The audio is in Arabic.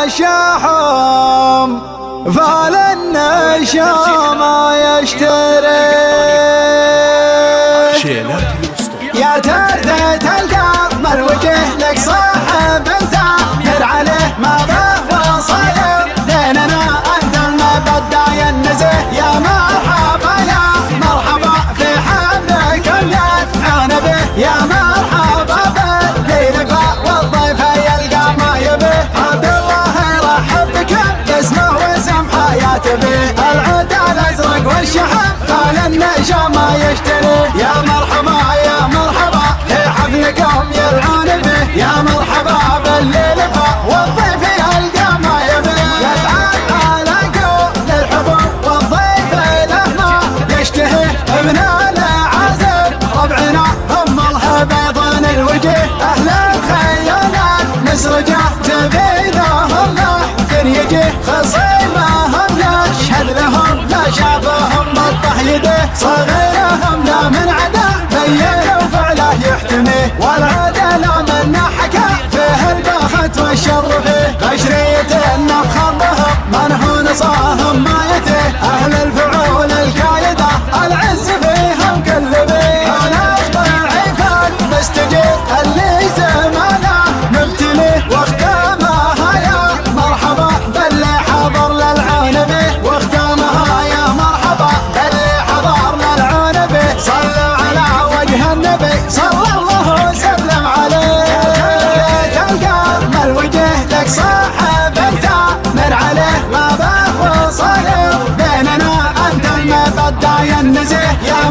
الشحوم فالنشا ما يشتري يا ترثة القمر وجه لك صاحب انت هر عليه ما به وصاير ديننا انت المبدع ينزه يا مرحبا في حملك يتعان به يا مرحبا بالضيف والضيف يلقى ما يبيه عبد الله يرحب بك باسمه واسم حياته به العود الازرق والشحم قال النشا ما يشتري يا مرحبا في حفلكم يلعون به يا مرحبا بالليل والضيف يلقى ما يبيه يتعال على قول الحبوب والضيف له ما يشتهي ابن العازر ربعنا هم الهبيضان الوجه اهل الخيالات مسرجه تبينهم لحن يجي خصيمهم نشهد لهم لا شافهم بطه يده صغيرهم لا من عدا بين وفعله يحتمي والعدل منا حكى فيه البخت والشرفه قشرية النفخر بهم من هو نصاهم ما يته اهل الفعول الكايده العز فيهم كلبي انا ضعيف المستجيب اللي زمانه مبتلي واختامها يا مرحبا باللي حضر للعون به واختامها يا مرحبا باللي حضر للعون به صلوا على وجه النبي صلى الله وسلم عليه تلقى الوجه لك صاحب انت من عليه ما به وصاير بيننا انت المبدع ينزه يا